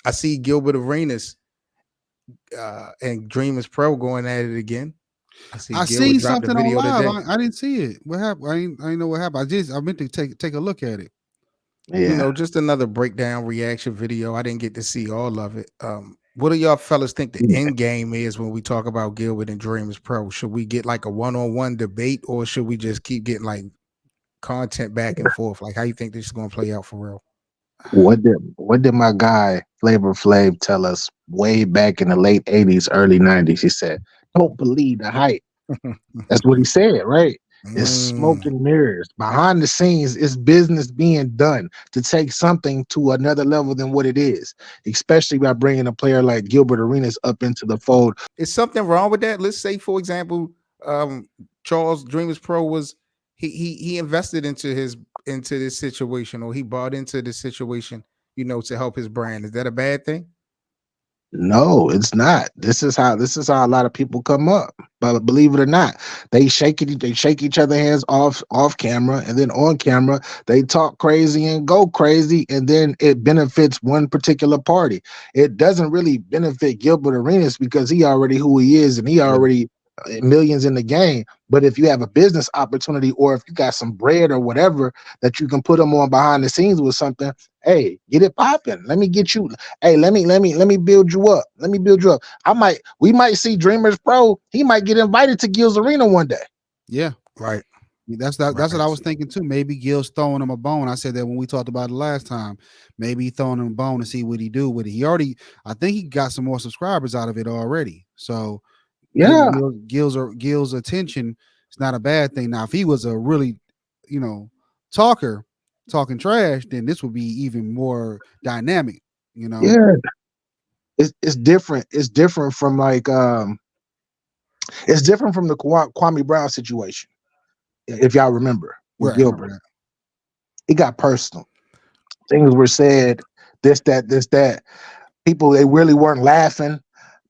I see Gilbert Arenas and Dreamerspro going at it again. I see I Gilbert seen dropped a something on video live. today. I didn't see it. What happened? I ain't know what happened. I meant to take a look at it. Yeah. Just another breakdown reaction video. I didn't get to see all of it. What do y'all fellas think the end game is when we talk about Gilbert and Dreamers Pro? Should we get like a one-on-one debate, or should we just keep getting like content back and forth? Like, how you think this is going to play out for real? What did my guy Flavor Flav tell us way back in the late '80s, early '90s? He said, "Don't believe the hype." That's what he said, right? It's smoke Mm. and mirrors. Behind the scenes, it's business being done to take something to another level than what it is, especially by bringing a player like Gilbert Arenas up into the fold. Is something wrong with that? Let's say, for example, um, Charles Dreamers Pro was he invested into this situation, or he bought into this situation, to help his brand. Is that a bad thing? No, it's not. This is how a lot of people come up. But believe it or not, they shake each other hands off camera, and then on camera they talk crazy and go crazy, and then it benefits one particular party. It doesn't really benefit Gilbert Arenas because he already who he is, and he Yeah. already millions in the game. But if you have a business opportunity, or if you got some bread or whatever that you can put them on behind the scenes with something, hey, get it popping. Let me get you. Hey, let me build you up. Let me build you up. We might see Dreamers Pro. He might get invited to Gil's Arena one day. Yeah, Right. that's what I Right. was thinking too. Maybe Gil's throwing him a bone. I said that when we talked about it last time. Maybe he throwing him a bone to see what he do with it. I think he got some more subscribers out of it already. So getting Yeah, Gil's attention is not a bad thing. Now, if he was a really, you know, talker, talking trash, then this would be even more dynamic. You know, yeah. It's different. It's different from it's different from the Kwame Brown situation. If y'all remember with right? I remember Gilbert, that. it got personal. Things were said. This, that. People, they really weren't laughing.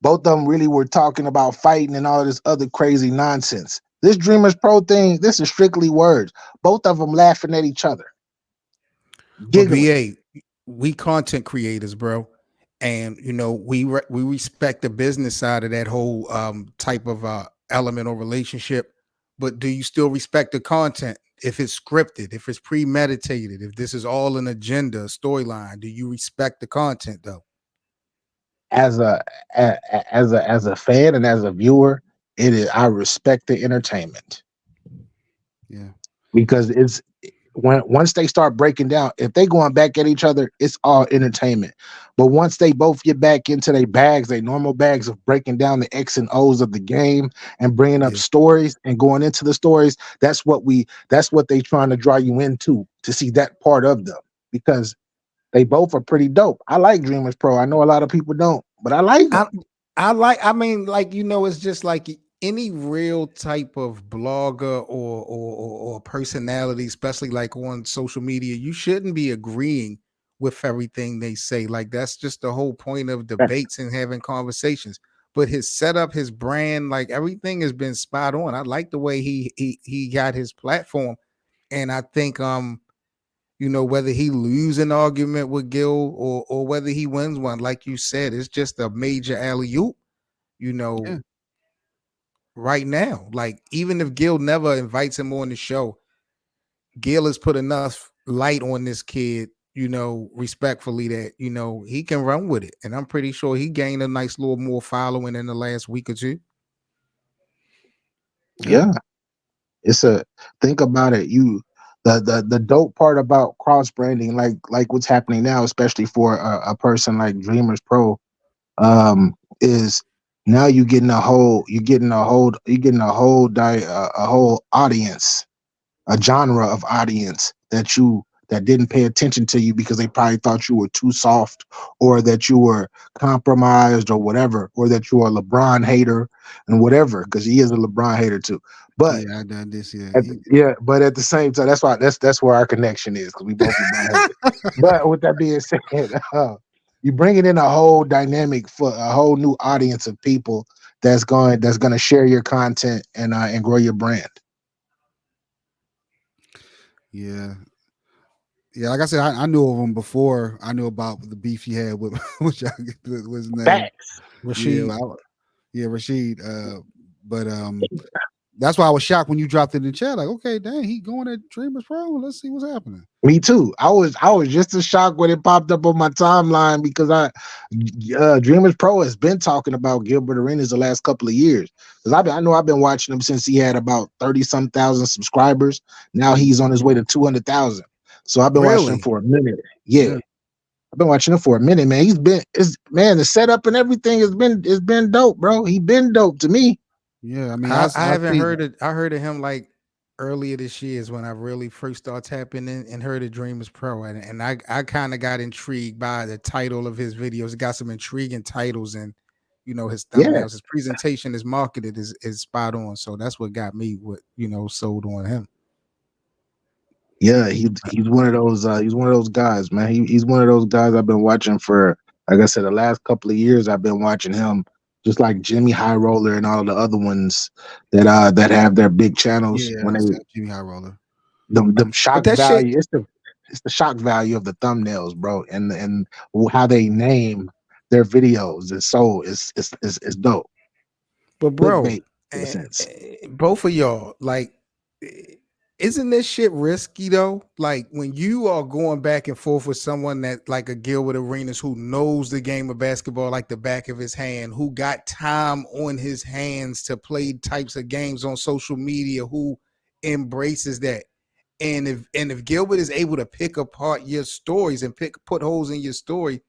Both of them really were talking about fighting and all this other crazy nonsense. This Dreamers Pro thing, this is strictly words. Both of them laughing at each other, But giggling. BA, we content creators, bro, and we respect the business side of that whole type of element or relationship. But do you still respect the content if it's scripted, if it's premeditated, if this is all an agenda, a storyline? Do you respect the content though? As a fan and as a viewer, it is. I respect the entertainment Yeah, because it's once they start breaking down, if they going back at each other, it's all entertainment. But once they both get back into their bags, their normal bags of breaking down the X and O's of the game and bringing up Yeah. stories and going into the stories, that's what they trying to draw you into to see that part of them because they both are pretty dope. I like Dreamers Pro. I know a lot of people don't, but I like them. I I mean, like, it's just like any real type of blogger or personality, especially like on social media, you shouldn't be agreeing with everything they say. Like, that's just the whole point of debates and having conversations. But his setup, his brand, like everything has been spot on. I like the way he got his platform. And I think whether he lose an argument with Gil or whether he wins one, like you said, it's just a major alley oop, you know, yeah, right now. Like, even if Gil never invites him on the show, Gil has put enough light on this kid, respectfully, that, he can run with it. And I'm pretty sure he gained a nice little more following in the last week or two. yeah, Yeah, it's a think about it. The dope part about cross branding, like what's happening now, especially for a person like Dreamers Pro, is now a whole audience, a genre of audience that didn't pay attention to you because they probably thought you were too soft or that you were compromised or whatever, or that you are a LeBron hater and whatever, because he is a LeBron hater too. But yeah. I done this. Yeah, yeah, but at the same time, that's where our connection is because we both LeBron haters. But with that being said, you bringing in a whole dynamic for a whole new audience of people that's going to share your content and grow your brand. yeah. Yeah, like I said, I knew of him before. I knew about the beef he had with which was his name. Facts. Yeah, Rashid. yeah, Rashid. But that's why I was shocked when you dropped it in the chat. Like, okay, dang, he going at Dreamers Pro. Let's see what's happening. Me too. I was just as shocked when it popped up on my timeline because Dreamers Pro has been talking about Gilbert Arenas the last couple of years. Because I know I've been watching him since he had about 30-some thousand subscribers. Now he's on his way to 200,000. So I've been watching him Really? for a minute. Yeah. Yeah, I've been watching him for a minute, man. The setup and everything has been dope, bro. He been dope to me. yeah. I mean, I I haven't see. heard it. I heard of him like earlier this year is when I really first started tapping in and heard of Dreamers Pro, and I kind of got intrigued by the title of his videos. It got some intriguing titles, and his Yeah. thumbnails, his presentation, his marketed is spot on. So that's what got me sold on him. Yeah, he's one of those guys, man. He's one of those guys I've been watching for, like I said, the last couple of years. I've been watching him, just like Jimmy High Roller and all the other ones that have their big channels. Yeah, When they Jimmy High Roller. the But shock that shit, value, it's the shock value of the thumbnails, bro, and how they name their videos is so it's dope. but bro, Clickbait in a sense. both of y'all, like, isn't this shit risky though? Like when you are going back and forth with someone that like a Gilbert Arenas who knows the game of basketball like the back of his hand, who got time on his hands to play types of games on social media, who embraces that. And if Gilbert is able to pick apart your stories and put holes in your story,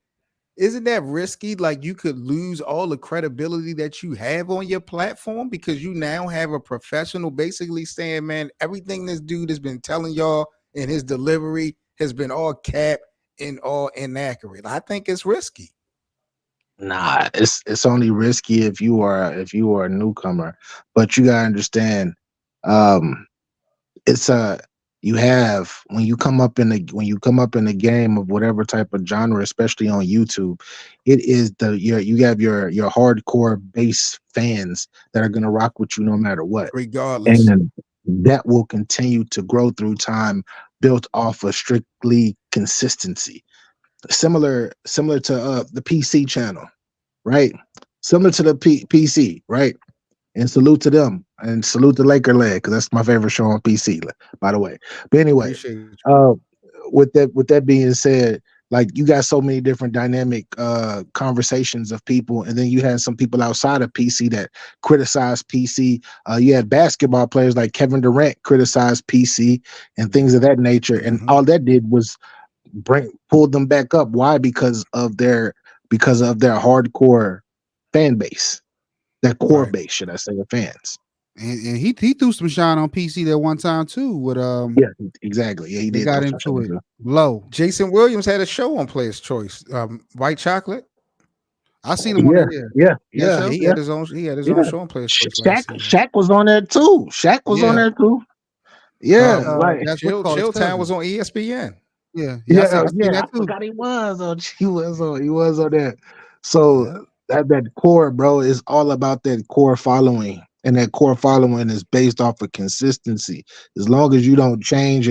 isn't that risky? Like you could lose all the credibility that you have on your platform because you now have a professional basically saying, man, everything this dude has been telling y'all in his delivery has been all cap and all inaccurate. I think it's risky. Nah, it's only risky if you are a newcomer, but you gotta understand. Um, it's a you have when you come up in the game of whatever type of genre, especially on YouTube, it is you have your hardcore base fans that are gonna rock with you no matter what, Regardless. and that will continue to grow through time, built off of strictly consistency. Similar to the PC channel, right? Similar to the PC, right? And salute to them and salute to Laker Leg because that's my favorite show on PC, by the way. But anyway, Appreciate you. uh, with that being said, like you got so many different dynamic conversations of people, and then you had some people outside of PC that criticize PC. You had basketball players like Kevin Durant criticize PC and things of that nature, and Mhm. all that did was pulled them back up. Why? Because of their hardcore fan base, their core Right. base, should I say, of fans. And he threw some shine on PC that one time too. With Yeah, exactly. Yeah, he they did got throw some shit into it into. low. Jason Williams had a show on Player's Choice. White Chocolate. I seen him on Yeah, there. Yeah, yeah, yeah, yeah, Yeah, show. he yeah, had his own. He had his yeah. own show on Player's Choice Shaq, last season. Shaq was on there too. Shaq was on Yeah, there too. he Yeah, had Um, like that's what you Chill call his Chill Town cousin. was on ESPN. Yeah, yeah. I seen yeah. that I too. forgot he was on. He was on there. So Yeah. that core, bro, is all about that core following, and that core following is based off of consistency. As long as you don't change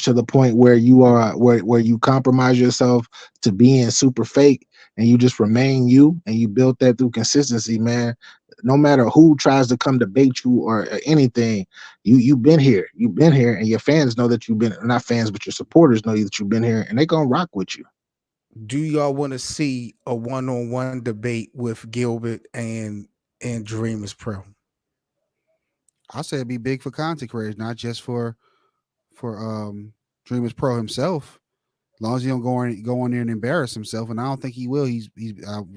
to the point where you are where you compromise yourself to being super fake, and you just remain you, and you built that through consistency, man. No matter who tries to come debate you or anything, you've been here. You've been here, and your fans know that you've been, not fans, but your supporters know that you've been here, and they gonna rock with you. Do y'all want to see a one-on-one debate with Gilbert and Dreamers Pro? I said it'd be big for content creators, not just for Dreamers Pro himself. As long as he don't go in there and embarrass himself, and I don't think he will. He's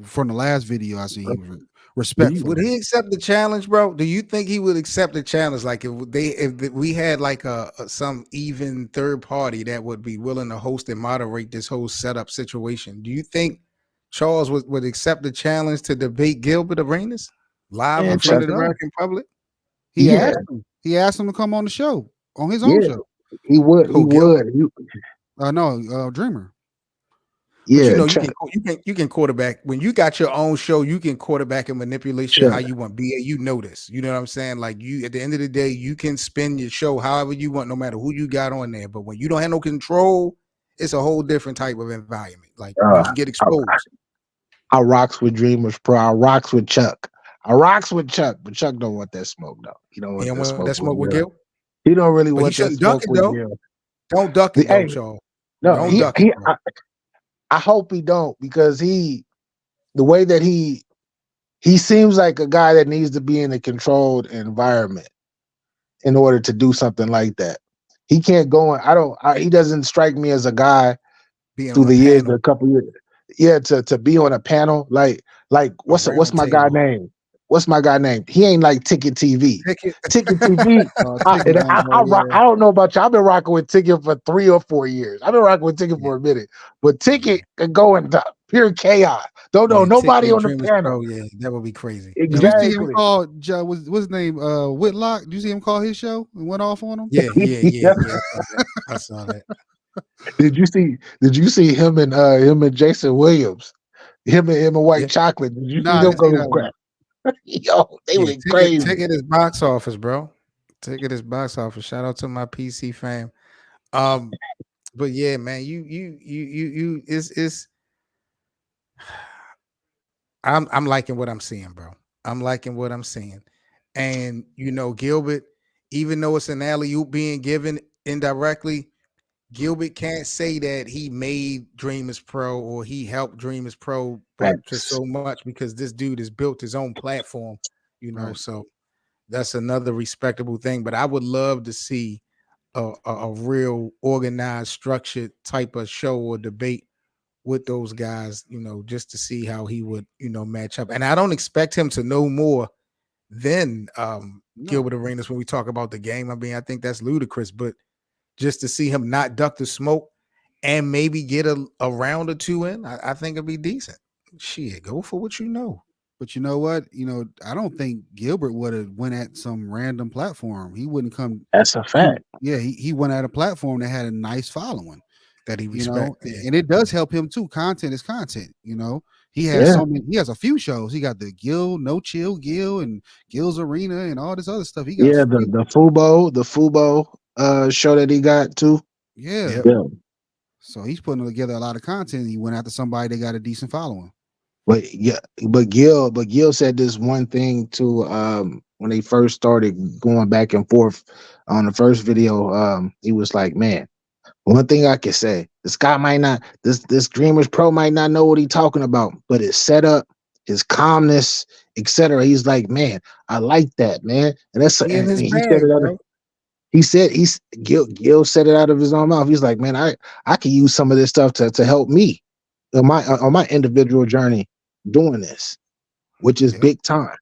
from the last video I seen, he was Would respectful. he accept the challenge, bro? Do you think he would accept the challenge? Like if we had like some even third party that would be willing to host and moderate this whole setup situation, do you think Charles would accept the challenge to debate Gilbert Arenas live I in And front think of the so. American public? He yeah, asked him. He asked him to come on the show on his own yeah, show. he would, he Who, Gilbert? would, No, Dreamer. But yeah, you can quarterback when you got your own show. You can quarterback and manipulate shit how sure. you want. BA, you know this. You know what I'm saying? Like you, at the end of the day, you can spin your show however you want, no matter who you got on there. But when you don't have no control it's a whole different type of environment. Like you Uh, can get I, exposed. I rocks with Dreamerspro. I rocks with Chuck. I rocks with Chuck, but Chuck don't want that smoke though. He don't You want don't that want that smoke smoke with with Gil. Gil, He don't really but he want that shouldn't duck smoke it with though. Gil. Don't duck it though, Hey, Charles. no, Don't duck it, bro. I hope he don't because the way that he seems like a guy that needs to be in a controlled environment in order to do something like that. He can't go in. He doesn't strike me as a guy Being through on a the years, a panel, couple years. Yeah, to be on a panel, like a what's round my guy table, name? What's my guy name? He ain't like Ticket TV. ticket. Ticket TV. Ticket don't go. Yeah, I don't know about you. I've been rocking with Ticket for 3 or 4 years. I've been rocking with Ticket Yeah, for a minute, but yeah, Ticket can go into pure chaos. Don't know yeah. Ticket nobody and on the Dreamers panel. Pro. Yeah, that would be crazy. did That you would be see him Exactly. crazy. call? What's his name? Whitlock. Did you see him call his show and went off on him? Yeah, yeah, yeah, Yeah. yeah. I saw that. I saw that. Did you see him and Jason Williams? Him and White Yeah, Chocolate. Did you see Nah, I them didn't see go that one. crap? Yo, they yeah. went Ticket, crazy. ticket is box office, bro. Ticket is box office. Shout out to my PC fam. Um, but yeah, man, you. It's. I'm liking what I'm seeing, bro. I'm liking what I'm seeing, and Gilbert, even though it's an alley oop being given indirectly, Gilbert can't say that he made Dreamers Pro or he helped Dreamers Pro, but just Facts. so much because this dude has built his own platform, Right. So that's another respectable thing. But I would love to see a real organized, structured type of show or debate with those guys, just to see how he would, match up. And I don't expect him to know more than No, Gilbert Arenas when we talk about the game. I mean, I think that's ludicrous, but just to see him not duck the smoke and maybe get a round or two in, I think it'd be decent. Shit, go for what you know. but you know what? I don't think Gilbert would have went at some random platform. He wouldn't come. That's a fact. Yeah, he went at a platform that had a nice following. That he respect. Yeah. And it does help him too. Content is content. He has Yeah. so many. He has a few shows. He got the Gil, No Chill Gil, and Gil's Arena, and all this other stuff. He got Yeah, the Fubo show that he got too. yeah. Yep. Yeah. So he's putting together a lot of content. He went after somebody that got a decent following. But yeah, but Gil said this one thing too, when they first started going back and forth on the first video. He was like, man, one thing I can say, this guy might not, this Dreamers Pro might not know what he's talking about, but his setup, his calmness, etc. He's like, man, I like that, man. And He in his he said bag, it out of bro. Gil said it out of his own mouth. He's like, man, I can use some of this stuff to help me on my individual journey doing this, which is Yep. big time.